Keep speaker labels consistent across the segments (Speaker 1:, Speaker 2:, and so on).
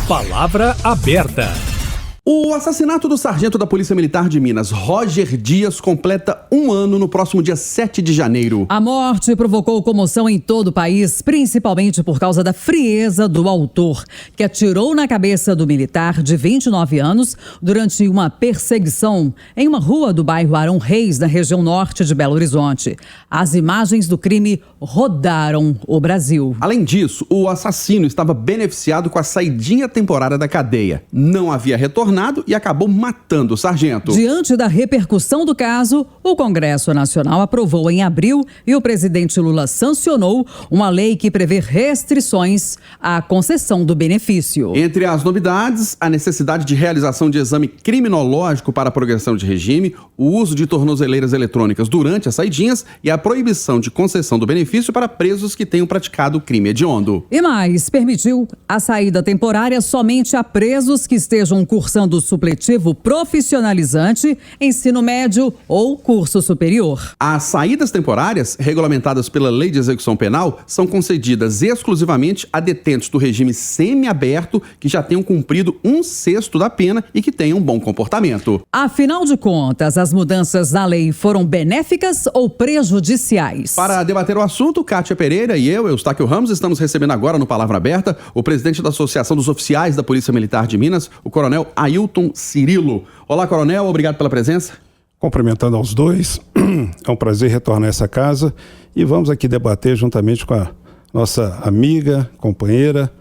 Speaker 1: Palavra aberta.
Speaker 2: O assassinato do sargento da Polícia Militar de Minas, Roger Dias, completa 1 ano no próximo dia 7 de janeiro.
Speaker 3: A morte provocou comoção em todo o país, principalmente por causa da frieza do autor, que atirou na cabeça do militar de 29 anos durante uma perseguição em uma rua do bairro Arão Reis, na região norte de Belo Horizonte. As imagens do crime rodaram o Brasil.
Speaker 2: Além disso, o assassino estava beneficiado com a saidinha temporária da cadeia. Não havia retornado e acabou matando o sargento.
Speaker 3: Diante da repercussão do caso, o Congresso Nacional aprovou em abril e o presidente Lula sancionou uma lei que prevê restrições à concessão do benefício.
Speaker 2: Entre as novidades, a necessidade de realização de exame criminológico para a progressão de regime, o uso de tornozeleiras eletrônicas durante as saidinhas e a proibição de concessão do benefício para presos que tenham praticado crime hediondo.
Speaker 3: E mais, permitiu a saída temporária somente a presos que estejam cursando supletivo profissionalizante, ensino médio ou curso superior.
Speaker 2: As saídas temporárias, regulamentadas pela Lei de Execução Penal, são concedidas exclusivamente a detentos do regime semiaberto que já tenham cumprido 1/6 da pena e que tenham bom comportamento.
Speaker 3: Afinal de contas, as mudanças na lei foram benéficas ou prejudiciais?
Speaker 2: Para debater o assunto, Kátia Pereira e eu, Eustáquio Ramos, estamos recebendo agora no Palavra Aberta o presidente da Associação dos Oficiais da Polícia Militar de Minas, o coronel Ailton Cirilo. Olá, coronel, obrigado pela presença.
Speaker 4: Cumprimentando aos dois, é um prazer retornar a essa casa e vamos aqui debater juntamente com a nossa amiga, companheira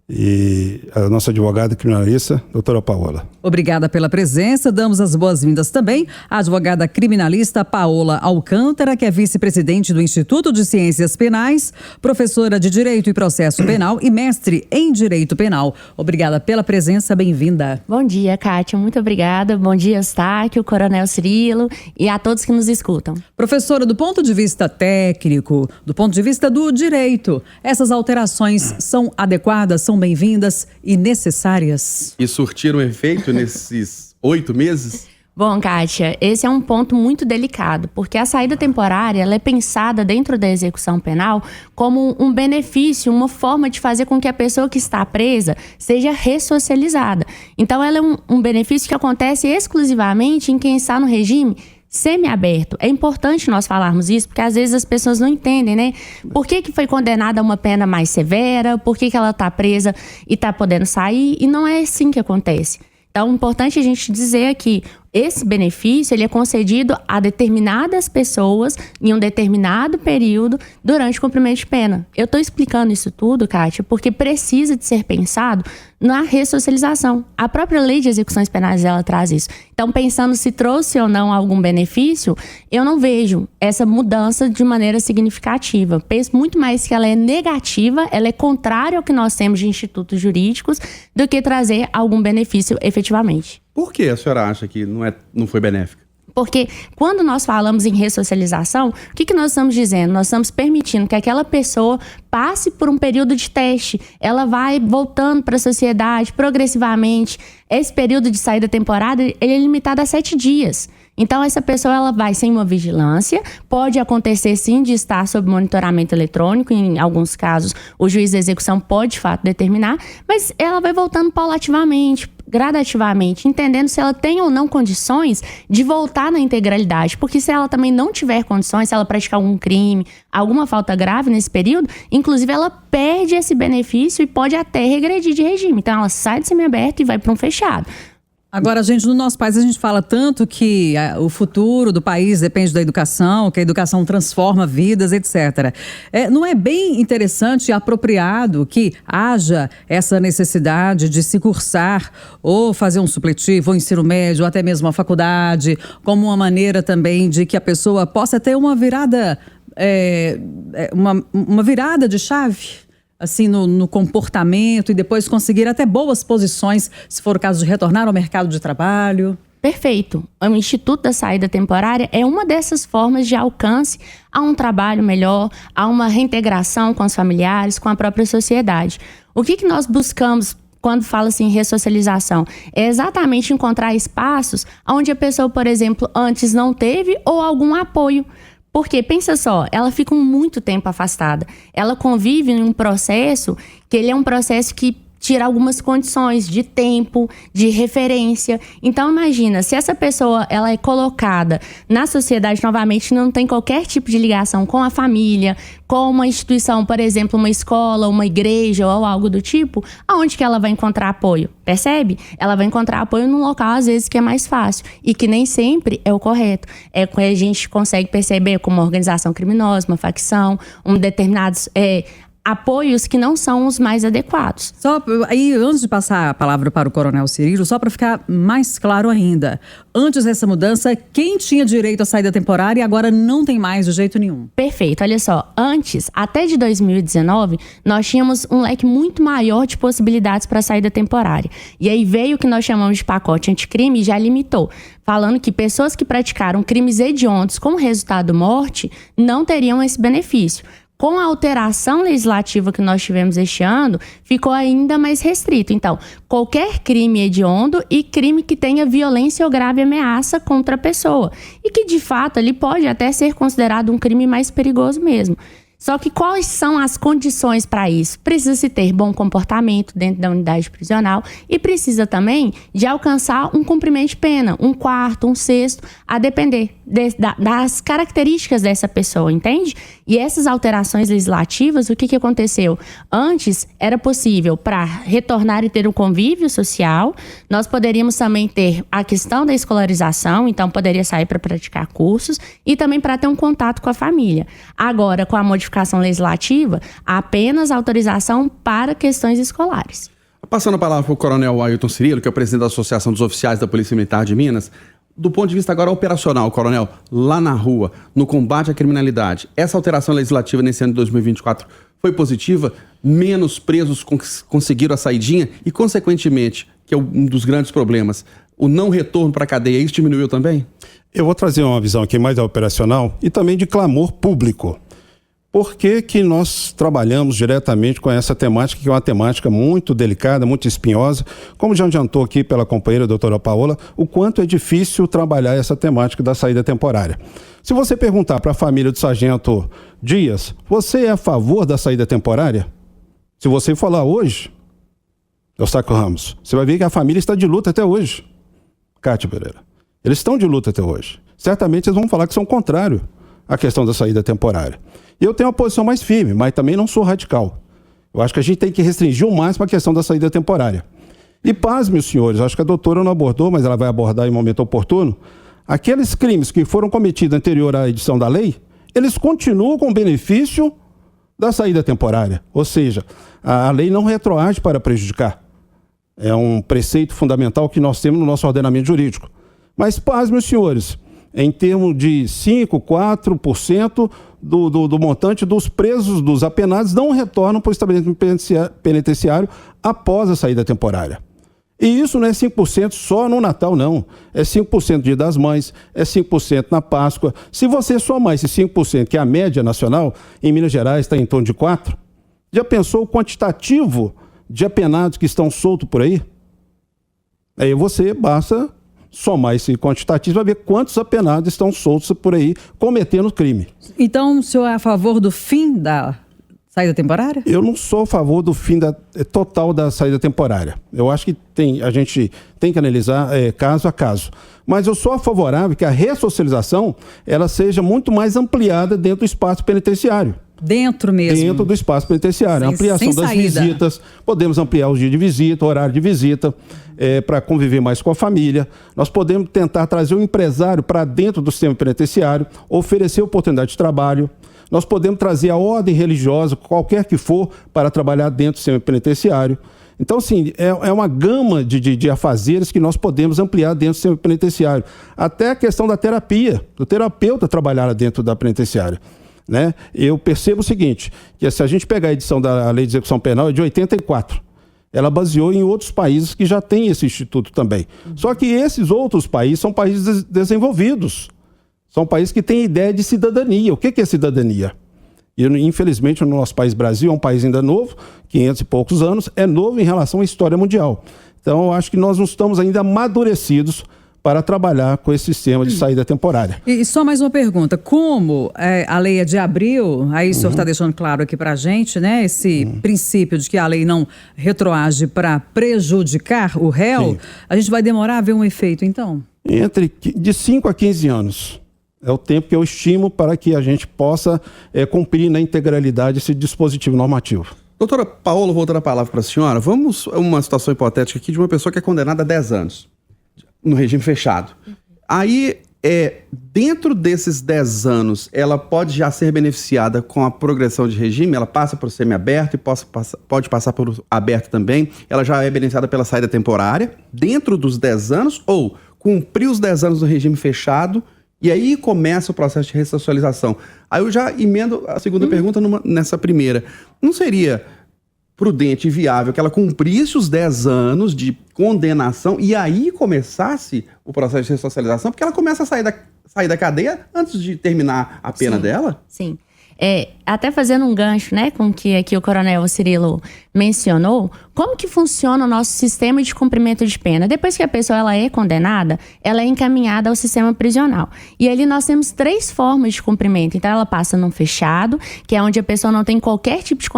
Speaker 4: e a nossa advogada criminalista, doutora Paola.
Speaker 3: Obrigada pela presença. Damos as boas-vindas também à advogada criminalista Paola Alcântara, que é vice-presidente do Instituto de Ciências Penais, professora de Direito e Processo Penal e mestre em Direito Penal. Obrigada pela presença, bem-vinda.
Speaker 5: Bom dia, Kátia, muito obrigada. Bom dia, Eustáquio, coronel Cirilo e a todos que nos escutam.
Speaker 3: Professora, do ponto de vista técnico, do ponto de vista do direito, essas alterações são adequadas, são bem-vindas e necessárias?
Speaker 2: E surtiram efeito nesses 8 meses?
Speaker 5: Bom, Kátia, esse é um ponto muito delicado, porque a saída temporária ela é pensada dentro da execução penal como um benefício, uma forma de fazer com que a pessoa que está presa seja ressocializada. Então, ela é um benefício que acontece exclusivamente em quem está no regime semiaberto. É importante nós falarmos isso, porque às vezes as pessoas não entendem, né? Por que foi condenada a uma pena mais severa? Por que ela está presa e está podendo sair? E não é assim que acontece. Então, é importante a gente dizer aqui, esse benefício ele é concedido a determinadas pessoas em um determinado período durante o cumprimento de pena. Eu estou explicando isso tudo, Kátia, porque precisa de ser pensado na ressocialização. A própria Lei de Execuções Penais ela traz isso. Então, pensando se trouxe ou não algum benefício, eu não vejo essa mudança de maneira significativa. Penso muito mais que ela é negativa, ela é contrária ao que nós temos de institutos jurídicos, do que trazer algum benefício efetivamente.
Speaker 2: Por que a senhora acha que não foi benéfica?
Speaker 5: Porque quando nós falamos em ressocialização, o que nós estamos dizendo? Nós estamos permitindo que aquela pessoa passe por um período de teste. Ela vai voltando para a sociedade progressivamente. Esse período de saída temporária ele é limitado a 7 dias. Então, essa pessoa ela vai sem uma vigilância. Pode acontecer, sim, de estar sob monitoramento eletrônico. Em alguns casos, o juiz de execução pode, de fato, determinar. Mas ela vai voltando paulativamente, gradativamente, entendendo se ela tem ou não condições de voltar na integralidade. Porque se ela também não tiver condições, se ela praticar algum crime, alguma falta grave nesse período, inclusive ela perde esse benefício e pode até regredir de regime. Então, ela sai do semiaberto e vai para um fechado.
Speaker 3: Agora, gente, no nosso país a gente fala tanto que o futuro do país depende da educação, que a educação transforma vidas, etc. Não é bem interessante e apropriado que haja essa necessidade de se cursar ou fazer um supletivo, ou ensino médio, ou até mesmo a faculdade, como uma maneira também de que a pessoa possa ter uma virada, uma virada de chave? Assim, no comportamento e depois conseguir até boas posições, se for o caso de retornar ao mercado de trabalho.
Speaker 5: Perfeito. O Instituto da Saída Temporária é uma dessas formas de alcance a um trabalho melhor, a uma reintegração com os familiares, com a própria sociedade. O que nós buscamos quando fala assim ressocialização? É exatamente encontrar espaços onde a pessoa, por exemplo, antes não teve ou algum apoio. Porque, pensa só, ela fica muito tempo afastada. Ela convive em um processo que ele é um processo que tira algumas condições de tempo, de referência. Então, imagina, se essa pessoa ela é colocada na sociedade novamente, não tem qualquer tipo de ligação com a família, com uma instituição, por exemplo, uma escola, uma igreja ou algo do tipo, aonde que ela vai encontrar apoio? Percebe? Ela vai encontrar apoio num local, às vezes, que é mais fácil e que nem sempre é o correto. É quando a gente consegue perceber como uma organização criminosa, uma facção, determinados apoios que não são os mais adequados.
Speaker 3: Só aí, antes de passar a palavra para o Coronel Cirilo, só para ficar mais claro ainda, antes dessa mudança, quem tinha direito à saída temporária e agora não tem mais de jeito nenhum?
Speaker 5: Perfeito, olha só, antes, até de 2019, nós tínhamos um leque muito maior de possibilidades para saída temporária. E aí veio o que nós chamamos de pacote anticrime e já limitou, falando que pessoas que praticaram crimes hediondos como resultado morte não teriam esse benefício. Com a alteração legislativa que nós tivemos este ano, ficou ainda mais restrito. Então, qualquer crime hediondo e crime que tenha violência ou grave ameaça contra a pessoa. E que, de fato, ele pode até ser considerado um crime mais perigoso mesmo. Só que quais são as condições para isso? Precisa-se ter bom comportamento dentro da unidade prisional e precisa também de alcançar um cumprimento de pena, um quarto, um sexto, a depender das características dessa pessoa, entende? E essas alterações legislativas, o que aconteceu? Antes era possível para retornar e ter um convívio social, nós poderíamos também ter a questão da escolarização, então poderia sair para praticar cursos e também para ter um contato com a família. Agora, com a modificação legislativa, apenas autorização para questões escolares.
Speaker 2: Passando a palavra para o Coronel Ailton Cirilo, que é o presidente da Associação dos Oficiais da Polícia Militar de Minas. Do ponto de vista agora operacional, Coronel, lá na rua, no combate à criminalidade, essa alteração legislativa nesse ano de 2024 foi positiva? Menos presos conseguiram a saidinha e, consequentemente, que é um dos grandes problemas, o não retorno para a cadeia, isso diminuiu também?
Speaker 4: Eu vou trazer uma visão aqui mais operacional e também de clamor público. Por que nós trabalhamos diretamente com essa temática, que é uma temática muito delicada, muito espinhosa? Como já adiantou aqui pela companheira doutora Paola, o quanto é difícil trabalhar essa temática da saída temporária. Se você perguntar para a família do sargento Dias, você é a favor da saída temporária? Se você falar hoje, Eustáquio Ramos, você vai ver que a família está de luta até hoje. Cátia Pereira, eles estão de luta até hoje. Certamente eles vão falar que são contrários à questão da saída temporária. Eu tenho uma posição mais firme, mas também não sou radical. Eu acho que a gente tem que restringir o máximo a questão da saída temporária. E pasme, os senhores, acho que a doutora não abordou, mas ela vai abordar em momento oportuno, aqueles crimes que foram cometidos anterior à edição da lei, eles continuam com o benefício da saída temporária. Ou seja, a lei não retroage para prejudicar. É um preceito fundamental que nós temos no nosso ordenamento jurídico. Mas pasme, os senhores, em termos de 5%, 4% do montante dos presos, dos apenados, não retornam para o estabelecimento penitenciário após a saída temporária. E isso não é 5% só no Natal, não. É 5% no Dia das Mães, é 5% na Páscoa. Se você somar esse 5%, que é a média nacional, em Minas Gerais está em torno de 4%, já pensou o quantitativo de apenados que estão soltos por aí? Aí você basta somar esse quantitativo para ver quantos apenados estão soltos por aí cometendo crime.
Speaker 3: Então, o senhor é a favor do fim da saída temporária?
Speaker 4: Eu não sou a favor do fim total da saída temporária. Eu acho que a gente tem que analisar caso a caso. Mas eu sou favorável que a ressocialização ela seja muito mais ampliada dentro do espaço penitenciário.
Speaker 3: Dentro mesmo? Dentro
Speaker 4: do espaço penitenciário. Ampliação das visitas, podemos ampliar os dias de visita, o horário de visita, para conviver mais com a família. Nós podemos tentar trazer o empresário para dentro do sistema penitenciário, oferecer oportunidade de trabalho. Nós podemos trazer a ordem religiosa, qualquer que for, para trabalhar dentro do sistema penitenciário. Então, assim, é uma gama de afazeres que nós podemos ampliar dentro do sistema penitenciário. Até a questão da terapia, do terapeuta trabalhar dentro da penitenciária. Né? Eu percebo o seguinte, que se a gente pegar a edição da Lei de Execução Penal, é de 84. Ela baseou em outros países que já têm esse instituto também. Só que esses outros países são países desenvolvidos. São países que têm ideia de cidadania. O que é cidadania? E, infelizmente, o nosso país, Brasil, é um país ainda novo, 500 e poucos anos, é novo em relação à história mundial. Então, eu acho que nós não estamos ainda amadurecidos para trabalhar com esse sistema de saída temporária.
Speaker 3: E só mais uma pergunta, como a lei é de abril, aí o senhor está deixando claro aqui para a gente, né, esse princípio de que a lei não retroage para prejudicar o réu,
Speaker 4: Sim.
Speaker 3: a gente vai demorar a ver um efeito então?
Speaker 4: De 5 a 15 anos. É o tempo que eu estimo para que a gente possa cumprir na integralidade esse dispositivo normativo.
Speaker 2: Doutora Paola, voltando a palavra para a senhora, vamos a uma situação hipotética aqui de uma pessoa que é condenada a 10 anos no regime fechado. Aí, dentro desses 10 anos, ela pode já ser beneficiada com a progressão de regime, ela passa por semiaberto e pode passar por aberto também, ela já é beneficiada pela saída temporária, dentro dos 10 anos, ou cumprir os 10 anos do regime fechado, e aí começa o processo de ressocialização. Aí eu já emendo a segunda pergunta nessa primeira. Não seria prudente e viável que ela cumprisse os 10 anos de condenação e aí começasse o processo de ressocialização? Porque ela começa a sair da cadeia antes de terminar a pena dela?
Speaker 5: Sim. Até fazendo um gancho, né, com o que aqui o Coronel Cirilo mencionou, como que funciona o nosso sistema de cumprimento de pena? Depois que a pessoa ela é condenada, ela é encaminhada ao sistema prisional. E ali nós temos 3 formas de cumprimento. Então ela passa num fechado, que é onde a pessoa não tem qualquer tipo de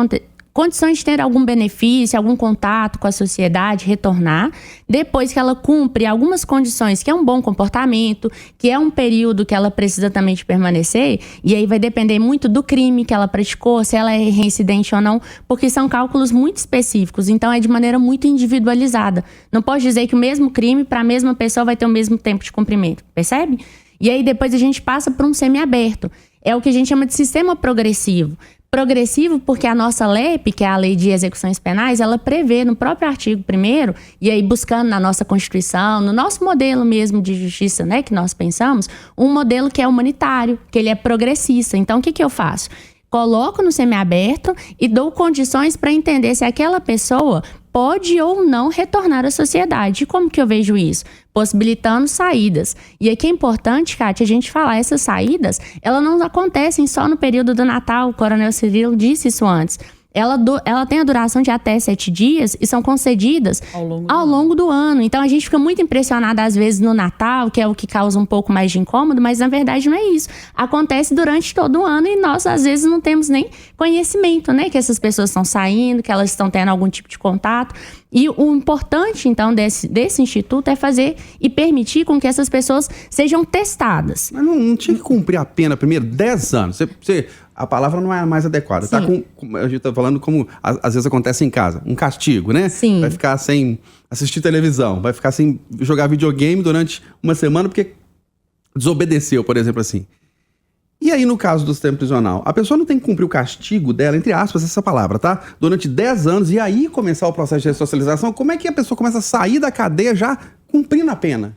Speaker 5: condições de ter algum benefício, algum contato com a sociedade, retornar. Depois que ela cumpre algumas condições, que é um bom comportamento, que é um período que ela precisa também de permanecer, e aí vai depender muito do crime que ela praticou, se ela é reincidente ou não, porque são cálculos muito específicos, então é de maneira muito individualizada. Não pode dizer que o mesmo crime para a mesma pessoa vai ter o mesmo tempo de cumprimento, percebe? E aí depois a gente passa para um semiaberto. É o que a gente chama de sistema progressivo. Progressivo porque a nossa LEP, que é a Lei de Execuções Penais, ela prevê no próprio artigo 1º, e aí buscando na nossa Constituição, no nosso modelo mesmo de justiça, né, que nós pensamos, um modelo que é humanitário, que ele é progressista. Então, o que eu faço? Coloco no semiaberto e dou condições para entender se aquela pessoa pode ou não retornar à sociedade. E como que eu vejo isso? Possibilitando saídas. E aqui é importante, Kátia, a gente falar, essas saídas, elas não acontecem só no período do Natal, o Coronel Cirilo disse isso antes. Ela tem a duração de até 7 dias e são concedidas ao longo do ano. Então, a gente fica muito impressionada, às vezes, no Natal, que é o que causa um pouco mais de incômodo, mas, na verdade, não é isso. Acontece durante todo o ano e nós, às vezes, não temos nem conhecimento, né? Que essas pessoas estão saindo, que elas estão tendo algum tipo de contato. E o importante, então, desse instituto é fazer e permitir com que essas pessoas sejam testadas.
Speaker 2: Mas não tinha que cumprir a pena primeiro 10 anos? A palavra não é a mais adequada. Tá a gente tá falando como às vezes acontece em casa. Um castigo, né?
Speaker 5: Sim.
Speaker 2: Vai ficar sem assistir televisão, vai ficar sem jogar videogame durante uma semana porque desobedeceu, por exemplo, assim. E aí, no caso do sistema prisional, a pessoa não tem que cumprir o castigo dela, entre aspas, essa palavra, tá? Durante 10 anos e aí começar o processo de ressocialização. Como é que a pessoa começa a sair da cadeia já cumprindo a pena?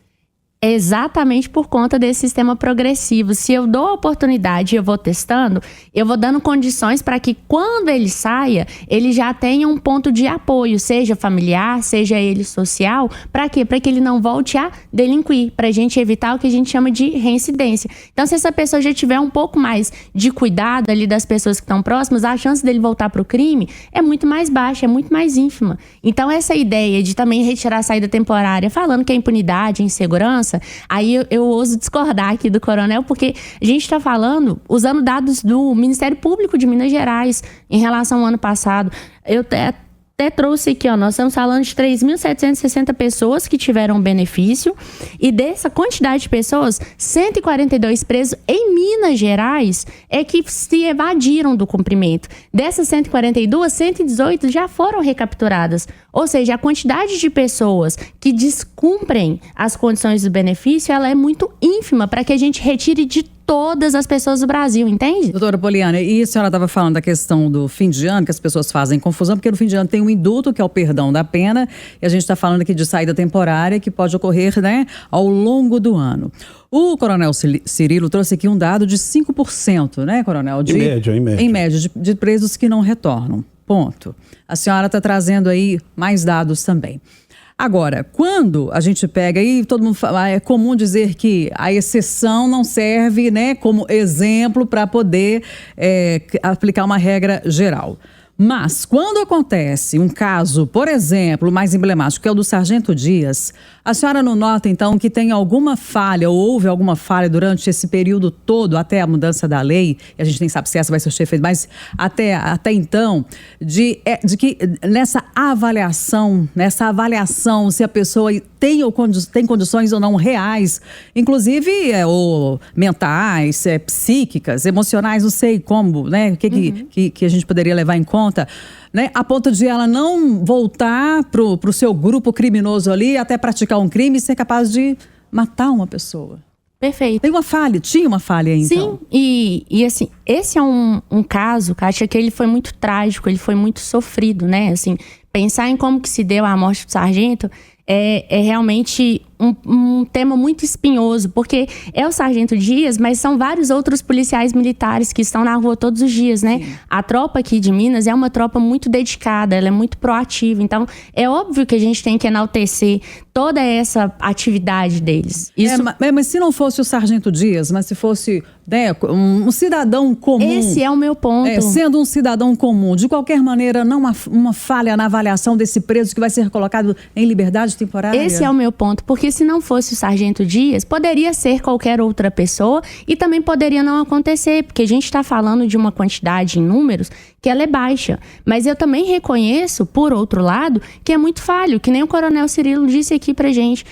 Speaker 5: É exatamente por conta desse sistema progressivo. Se eu dou a oportunidade e eu vou testando, eu vou dando condições para que quando ele saia, ele já tenha um ponto de apoio, seja familiar, seja ele social. Para quê? Para que ele não volte a delinquir, para a gente evitar o que a gente chama de reincidência. Então, se essa pessoa já tiver um pouco mais de cuidado ali das pessoas que estão próximas, a chance dele voltar para o crime é muito mais baixa, é muito mais ínfima. Então, essa ideia de também retirar a saída temporária, falando que é impunidade, insegurança, aí eu ouso discordar aqui do Coronel, porque a gente está falando, usando dados do Ministério Público de Minas Gerais em relação ao ano passado. Eu até trouxe aqui, nós estamos falando de 3.760 pessoas que tiveram benefício e dessa quantidade de pessoas, 142 presos em Minas Gerais é que se evadiram do cumprimento. Dessas 142, 118 já foram recapturadas. Ou seja, a quantidade de pessoas que descumprem as condições do benefício, ela é muito ínfima para que a gente retire de todas as pessoas do Brasil, entende?
Speaker 3: Doutora Poliana, e a senhora estava falando da questão do fim de ano, que as pessoas fazem confusão, porque no fim de ano tem um indulto, que é o perdão da pena, e a gente está falando aqui de saída temporária, que pode ocorrer, né, ao longo do ano. O Coronel Cirilo trouxe aqui um dado de 5%, né, Coronel? Em média, de presos que não retornam. Ponto. A senhora está trazendo aí mais dados também. Agora, quando a gente pega aí, todo mundo fala, é comum dizer que a exceção não serve, né, como exemplo para poder aplicar uma regra geral. Mas, quando acontece um caso, por exemplo, mais emblemático, que é o do Sargento Dias, a senhora não nota, então, que tem alguma falha, ou houve alguma falha durante esse período todo, até a mudança da lei, e a gente nem sabe se essa vai ser feita, mas até então, de que nessa avaliação, se a pessoa tem condições ou não reais, inclusive ou mentais, psíquicas, emocionais, não sei como, né? O que a gente poderia levar em conta, né, a ponto de ela não voltar pro seu grupo criminoso ali até praticar um crime e ser capaz de matar uma pessoa.
Speaker 5: Perfeito.
Speaker 3: Tinha uma falha aí, então.
Speaker 5: Sim, e assim, esse é um caso, Kátia, que ele foi muito trágico, ele foi muito sofrido, né? Assim, pensar em como que se deu a morte do sargento é realmente um tema muito espinhoso, porque é o Sargento Dias, mas são vários outros policiais militares que estão na rua todos os dias, né? Sim. A tropa aqui de Minas é uma tropa muito dedicada, ela é muito proativa, então é óbvio que a gente tem que enaltecer toda essa atividade deles. Isso...
Speaker 3: Mas se não fosse o Sargento Dias, mas se fosse, né, um cidadão comum...
Speaker 5: Esse é o meu ponto.
Speaker 3: Sendo um cidadão comum, de qualquer maneira, não há uma falha na avaliação desse preso que vai ser colocado em liberdade temporária?
Speaker 5: Esse é o meu ponto, porque se não fosse o Sargento Dias, poderia ser qualquer outra pessoa e também poderia não acontecer, porque a gente está falando de uma quantidade em números que ela é baixa. Mas eu também reconheço, por outro lado, que é muito falho, que nem o Coronel Cirilo disse aqui pra gente.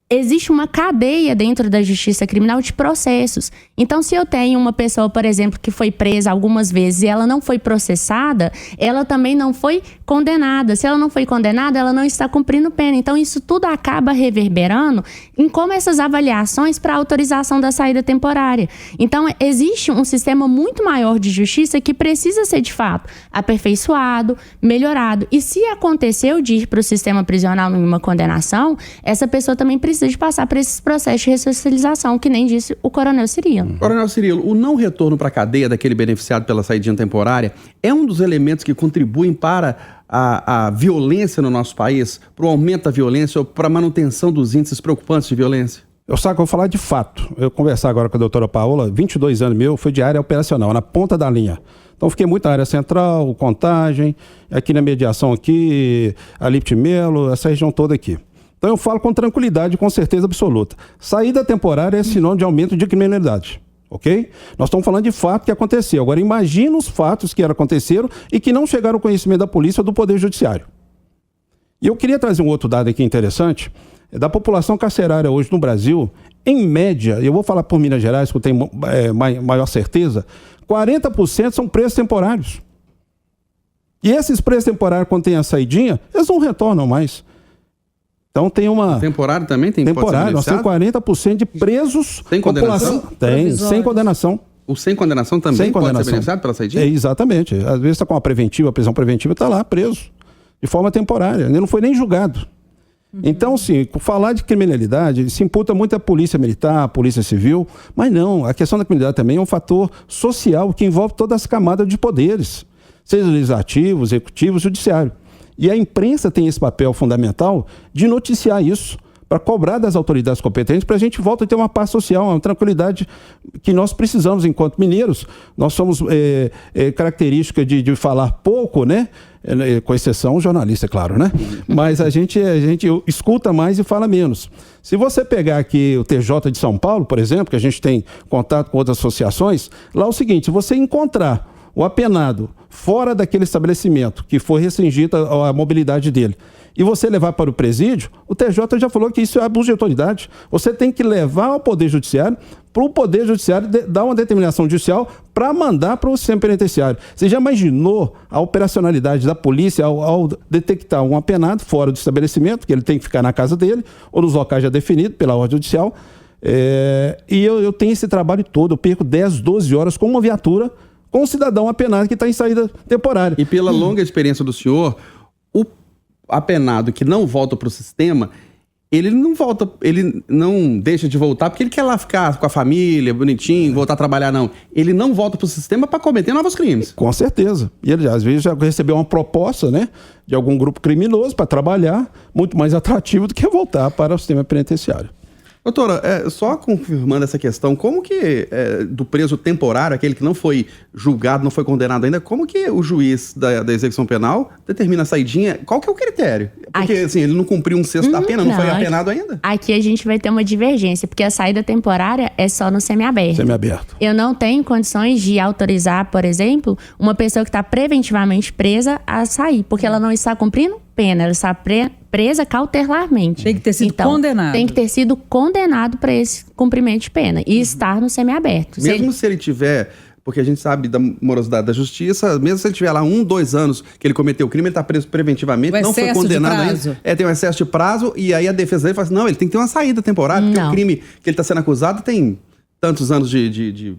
Speaker 5: Existe uma cadeia dentro da justiça criminal de processos. Então, se eu tenho uma pessoa, por exemplo, que foi presa algumas vezes e ela não foi processada, ela também não foi condenada. Se ela não foi condenada, ela não está cumprindo pena. Então, isso tudo acaba reverberando em como essas avaliações para autorização da saída temporária. Então, existe um sistema muito maior de justiça que precisa ser, de fato, aperfeiçoado, melhorado. E se aconteceu de ir para o sistema prisional em uma condenação, essa pessoa também precisa de passar por esses processos de ressocialização, que nem disse o Coronel Cirilo.
Speaker 2: Coronel Cirilo, o não retorno para a cadeia daquele beneficiado pela saidinha temporária é um dos elementos que contribuem para a violência no nosso país, para o aumento da violência ou para a manutenção dos índices preocupantes de violência?
Speaker 4: Eu vou falar de fato. Eu conversar agora com a doutora Paola, 22 anos meu, foi de área operacional, na ponta da linha. Então, fiquei muito na área central, Contagem, aqui na mediação aqui, Alípio Melo, essa região toda aqui. Então eu falo com tranquilidade, com certeza absoluta. Saída temporária é sinônimo de aumento de criminalidade, ok? Nós estamos falando de fato que aconteceu. Agora imagina os fatos que aconteceram e que não chegaram ao conhecimento da polícia ou do Poder Judiciário. E eu queria trazer um outro dado aqui interessante. Da população carcerária hoje no Brasil, em média, eu vou falar por Minas Gerais, que eu tenho maior certeza, 40% são presos temporários. E esses presos temporários, quando tem a saidinha, eles não retornam mais. Então tem uma...
Speaker 2: Temporário também tem?
Speaker 4: Temporário, nós temos 40% de presos...
Speaker 2: Sem condenação?
Speaker 4: Tem, sem condenação.
Speaker 2: O sem condenação também
Speaker 4: sem
Speaker 2: pode
Speaker 4: condenação.
Speaker 2: ser beneficiado pela saidinha?
Speaker 4: Exatamente. Às vezes está com uma preventiva, prisão preventiva, está lá preso. De forma temporária. Ele não foi nem julgado. Então, sim, falar de criminalidade se imputa muito à polícia militar, à polícia civil, mas não, a questão da criminalidade também é um fator social que envolve todas as camadas de poderes, seja legislativo, executivo, judiciário. E a imprensa tem esse papel fundamental de noticiar isso, para cobrar das autoridades competentes, para a gente voltar a ter uma paz social, uma tranquilidade que nós precisamos enquanto mineiros. Nós somos característica de falar pouco, né? Com exceção o jornalista, é claro, né? Mas a gente escuta mais e fala menos. Se você pegar aqui o TJ de São Paulo, por exemplo, que a gente tem contato com outras associações, lá é o seguinte, se você encontrar o apenado fora daquele estabelecimento que foi restringida a mobilidade dele, e você levar para o presídio, o TJ já falou que isso é abuso de autoridade. Você tem que levar ao Poder Judiciário, para o Poder Judiciário dar uma determinação judicial para mandar para o sistema penitenciário. Você já imaginou a operacionalidade da polícia ao detectar um apenado fora do estabelecimento, que ele tem que ficar na casa dele, ou nos locais já definidos pela ordem judicial? E eu tenho esse trabalho todo, eu perco 10, 12 horas com uma viatura, com um cidadão apenado que está em saída temporária.
Speaker 2: E pela longa experiência do senhor, o apenado que não volta para o sistema, ele não deixa de voltar porque ele quer lá ficar com a família, bonitinho, voltar a trabalhar, não. Ele não volta para o sistema para cometer novos crimes.
Speaker 4: Com certeza. E ele, às vezes, já recebeu uma proposta, né, de algum grupo criminoso para trabalhar, muito mais atrativo do que voltar para o sistema penitenciário.
Speaker 2: Doutora, só confirmando essa questão, como que do preso temporário, aquele que não foi julgado, não foi condenado ainda, como que o juiz da execução penal determina a saidinha? Qual que é o critério? Porque assim, ele não cumpriu um sexto da pena, não foi apenado ainda?
Speaker 5: Aqui a gente vai ter uma divergência, porque a saída temporária é só no semiaberto.
Speaker 4: Semiaberto.
Speaker 5: Eu não tenho condições de autorizar, por exemplo, uma pessoa que está preventivamente presa a sair, porque ela não está cumprindo pena, ela está presa cautelarmente.
Speaker 3: Tem que ter sido condenado.
Speaker 5: Tem que ter sido condenado para esse cumprimento de pena e estar no semiaberto.
Speaker 2: Mesmo se ele tiver, porque a gente sabe da morosidade da justiça, mesmo se ele tiver lá 1, 2 anos que ele cometeu o crime, ele está preso preventivamente, não foi condenado ainda. Tem um excesso de prazo, e aí a defesa dele fala assim, não, ele tem que ter uma saída temporária, porque o crime que ele está sendo acusado tem tantos anos de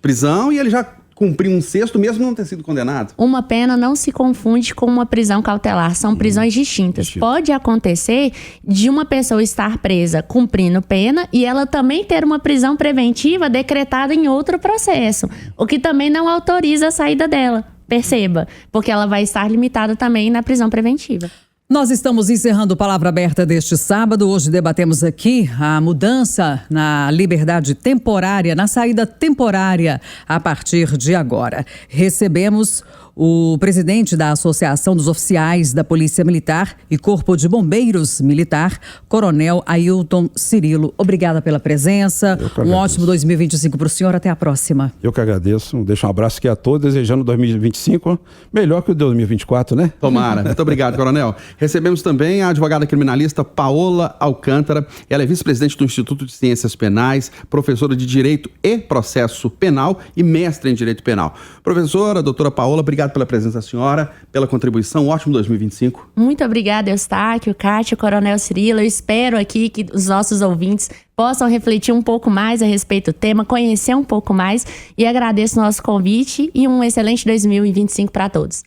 Speaker 2: prisão e ele já cumpriu um sexto, mesmo não ter sido condenado.
Speaker 5: Uma pena não se confunde com uma prisão cautelar, são prisões distintas. Pode acontecer de uma pessoa estar presa cumprindo pena e ela também ter uma prisão preventiva decretada em outro processo, o que também não autoriza a saída dela, perceba, porque ela vai estar limitada também na prisão preventiva.
Speaker 3: Nós estamos encerrando Palavra Aberta deste sábado. Hoje debatemos aqui a mudança na liberdade temporária, na saída temporária a partir de agora. Recebemos o presidente da Associação dos Oficiais da Polícia Militar e Corpo de Bombeiros Militar, Coronel Ailton Cirilo. Obrigada pela presença. Um ótimo 2025 para o senhor. Até a próxima.
Speaker 4: Eu que agradeço. Deixo um abraço aqui a todos, desejando 2025 melhor que o 2024, né?
Speaker 2: Tomara. Muito obrigado, Coronel. Recebemos também a advogada criminalista Paola Alcântara. Ela é vice-presidente do Instituto de Ciências Penais, professora de Direito e Processo Penal e mestre em Direito Penal. Professora, doutora Paola, obrigado pela presença da senhora, pela contribuição. Ótimo 2025.
Speaker 5: Muito obrigada, Eustáquio, Kátia, Coronel Cirilo. Eu espero aqui que os nossos ouvintes possam refletir um pouco mais a respeito do tema, conhecer um pouco mais, e agradeço o nosso convite e um excelente 2025 para todos.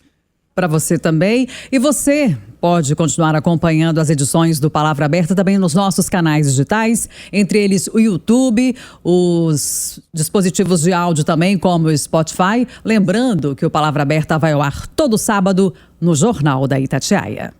Speaker 3: Para você também. E você pode continuar acompanhando as edições do Palavra Aberta também nos nossos canais digitais, entre eles o YouTube, os dispositivos de áudio também, como o Spotify. Lembrando que o Palavra Aberta vai ao ar todo sábado no Jornal da Itatiaia.